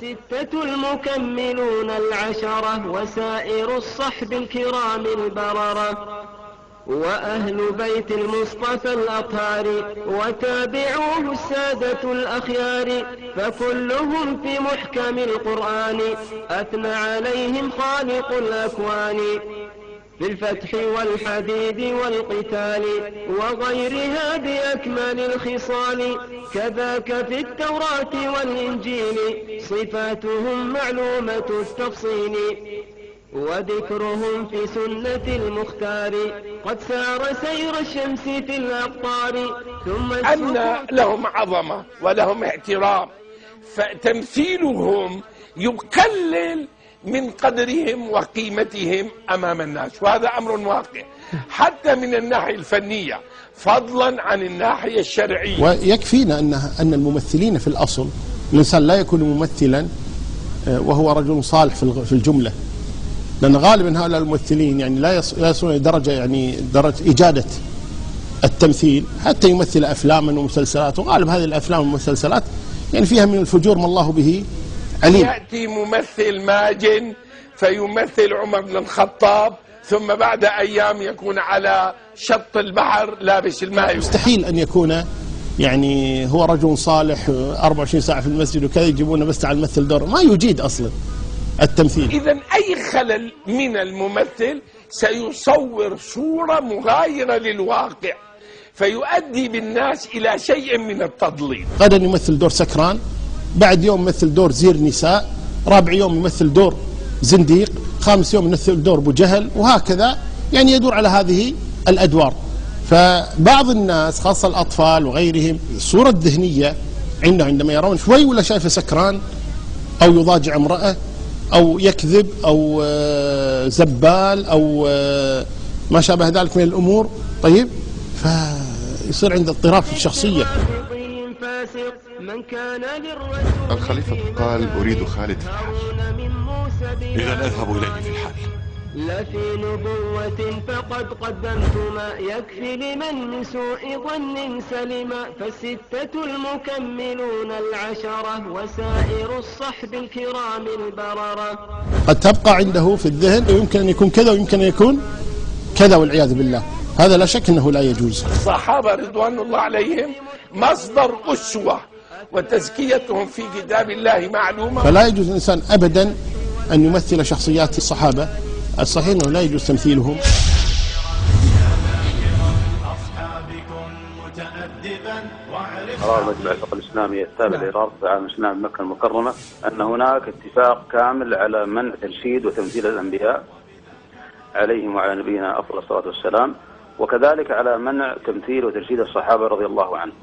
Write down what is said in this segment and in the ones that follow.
فالستة المكملون العشرة وسائر الصحب الكرام البررة وأهل بيت المصطفى الأطهار وتابعوه السادة الأخيار فكلهم في محكم القرآن أثنى عليهم خالق الأكوان في الفتح والحديد والقتال وغيرها بأكمل الخصال كذاك في التوراة والإنجيل صفاتهم معلومة التفصيل وذكرهم في سنة المختار قد سار سير الشمس في الأقطار ثم أن لهم عظمة ولهم احترام، فتمثيلهم يقلل من قدرهم وقيمتهم أمام الناس، وهذا أمر واقع حتى من الناحية الفنية فضلا عن الناحية الشرعية. ويكفينا أن الممثلين في الأصل الإنسان لا يكون ممثلا وهو رجل صالح في الجملة، لأن غالبا هؤلاء الممثلين يعني لا يصلون لدرجة درجة إجادة التمثيل حتى يمثل أفلاما ومسلسلات، وغالب هذه الأفلام والمسلسلات يعني فيها من الفجور ما الله به عليم. يأتي ممثل ماجن فيمثل عمر بن الخطاب ثم بعد أيام يكون على شط البحر لابس المايو. مستحيل أن يكون يعني هو رجل صالح 24 ساعة في المسجد وكذا يجيبونه بس تعال مثل دور، ما يجيد أصلا التمثيل. إذن أي خلل من الممثل سيصور صورة مغايرة للواقع فيؤدي بالناس إلى شيء من التضليل. غدا يمثل دور سكران، بعد يوم يمثل دور زير نساء، رابع يوم يمثل دور زنديق، خامس يوم يمثل دور أبو جهل، وهكذا يعني يدور على هذه الأدوار. فبعض الناس خاصة الأطفال وغيرهم الصورة الذهنية عنده عندما يرون شوي ولا شايفه سكران أو يضاجع امرأة أو يكذب أو زبال أو ما شابه ذلك من الأمور، طيب فيصير عنده اضطراب في الشخصية. الخليفة قال أريد خالد في الحال، إذا أذهب إليه في الحال. لفي نبوة فقد قدمت ما يكفي لمن من سوء ظن سلما فالستة المكملون العشرة وسائر الصحب الكرام البررة. قد تبقى عنده في الذهن ويمكن أن يكون كذا ويمكن أن يكون كذا والعياذ بالله، هذا لا شك أنه لا يجوز. الصحابة رضوان الله عليهم مصدر أسوة وتزكيتهم في كتاب الله معلومة، فلا يجوز الإنسان أبدا أن يمثل شخصيات الصحابة، الصحيح أنه لا يجوز تمثيلهم. قرار مجمع الفقه الإسلامي التابع لإدارة العام الإسلامي بمكة المكرمة أن هناك اتفاق كامل على منع تنشيد وتمثيل الأنبياء عليهم وعلى نبينا أفضل الصلاة والسلام، وكذلك على منع تمثيل وتنشيد الصحابة رضي الله عنهم.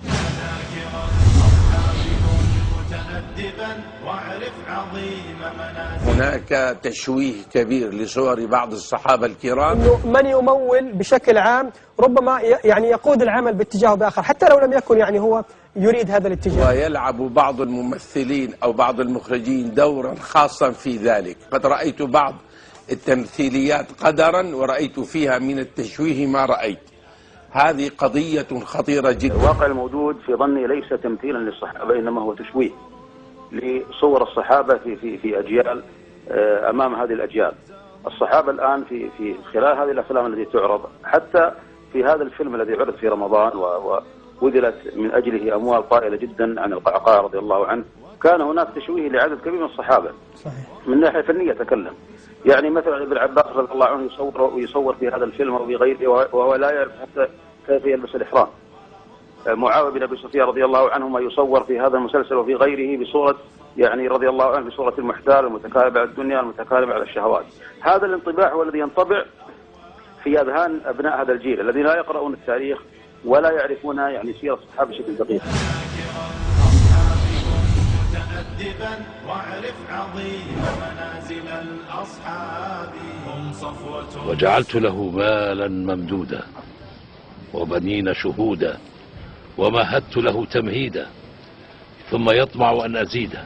هناك تشويه كبير لصور بعض الصحابة الكرام، إنه من يمول بشكل عام ربما يعني يقود العمل باتجاه بآخر حتى لو لم يكن يعني هو يريد هذا الاتجاه، ويلعب بعض الممثلين أو بعض المخرجين دورا خاصا في ذلك. قد رأيت بعض التمثيليات قدرا ورأيت فيها من التشويه ما رأيت. هذه قضية خطيرة جدا. الواقع الموجود في ظني ليس تمثيلا للصحابة، إنما هو تشويه لصور الصحابة في أجيال أمام هذه الأجيال. الصحابة الآن في خلال هذه الأفلام التي تعرض، حتى في هذا الفيلم الذي عرض في رمضان وبذلت من أجله أموال طائلة جدا عن القعقاع رضي الله عنه، كان هناك تشويه لعدد كبير من الصحابة. صحيح. من ناحية فنية أتكلم، يعني مثلا ابن عباس رضي الله عنه يصور في هذا الفيلم أو بغيره وهو لا يعرف حتى كيف يلبس الإحرام. معاوية بن أبي سفيان رضي الله عنهما يصور في هذا المسلسل وفي غيره بصورة يعني رضي الله عنه بصورة المحتال المتكالب على الدنيا المتكالب على الشهوات. هذا الانطباع هو الذي ينطبع في أذهان أبناء هذا الجيل الذين لا يقرؤون التاريخ ولا يعرفون يعني سيرة الصحابة بشكل دقيق. وجعلت له مالا ممدودا وبنين شهودا ومهدت له تمهيدا ثم يطمع أن أزيده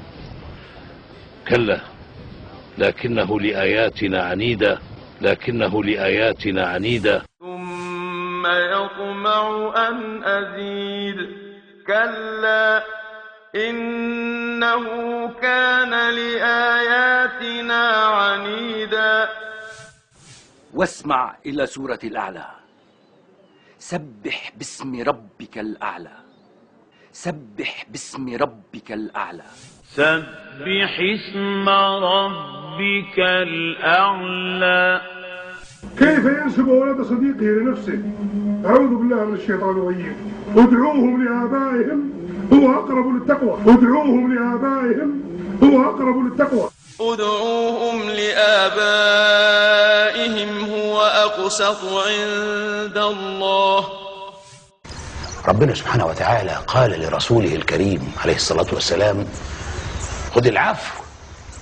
كلا لكنه لآياتنا عنيدا ثم يطمع أن أزيد كلا إنه كان لآياتنا عنيدا. واسمع إلى سورة الأعلى. سبح باسم ربك الأعلى. سبح باسم ربك الأعلى. سبح اسم ربك الأعلى. كيف ينسب ولد صديقه لنفسه؟ أعوذ بالله من الشيطان الرجيم. ادعوهم لآبائهم هو أقرب للتقوى. ادعوهم لآبائهم هو أقرب للتقوى. ادعوهم لآبائهم هو أقسط عند الله. ربنا سبحانه وتعالى قال لرسوله الكريم عليه الصلاة والسلام: خذ العفو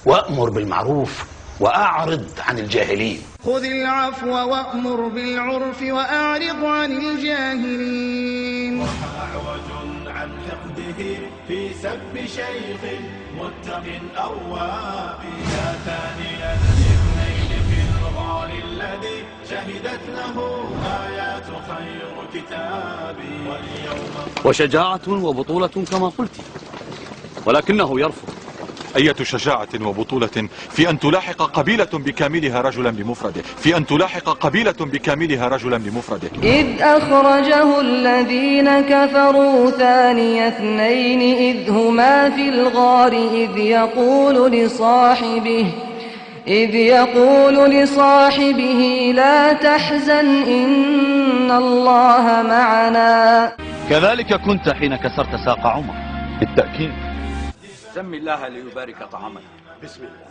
وأمر بالمعروف وأعرض عن الجاهلين. خذ العفو وأمر بالعرف وأعرض عن الجاهلين. وحاوج عن حقده في سب شيخ متق أواب. يا ثانيا الاثنين في الغار الذي شهدت له آيات خير كتابي. وشجاعة وبطولة كما قلت، ولكنه يرفض. أية شجاعة وبطولة في أن تلاحق قبيلة بكاملها رجلا بمفرده، في أن تلاحق قبيلة بكاملها رجلا بمفرده. إذ أخرجه الذين كفروا ثاني اثنين إذ هما في الغار إذ يقول لصاحبه لا تحزن إن الله معنا. كذلك كنت حين كسرت ساق عمر. بالتأكيد. سم الله ليبارك طعامنا. بسم الله.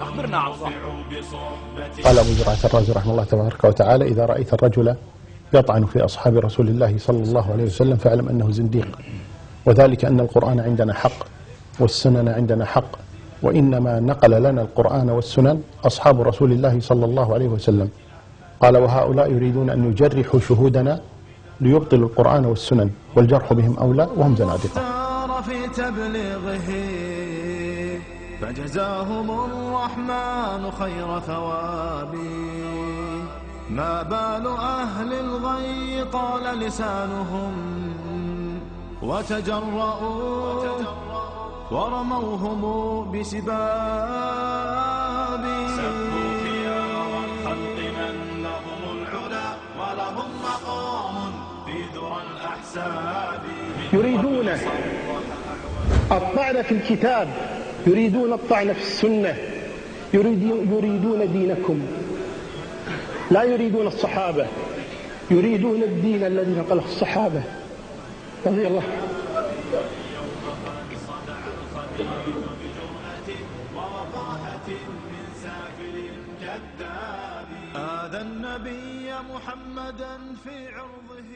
أخبرنا عن صاحبه. قال أبو زرعة الرازي رحمه الله تبارك وتعالى: إذا رأيت الرجل يطعن في أصحاب رسول الله صلى الله عليه وسلم فاعلم أنه زنديق، وذلك أن القرآن عندنا حق والسنن عندنا حق، وإنما نقل لنا القرآن والسنن أصحاب رسول الله صلى الله عليه وسلم. قال: وهؤلاء يريدون أن يجرحوا شهودنا ليبطلوا القرآن والسنن، والجرح بهم أولى وهم زنادقة. في تبليغه فجزاهم الرحمن خير ثواب. ما بال أهل الغي طال لسانهم وتجرؤوا ورموهم بسباب. سبوا خيار الخلق من لهم العلا ولهم مقام في ذرى الأحساب. يريدون الطعن في الكتاب، يريدون الطعن في السنة، يريدون دينكم، لا يريدون الصحابة، يريدون الدين الذي نقله الصحابة رضي الله. آذى النبي محمدا في عرضه.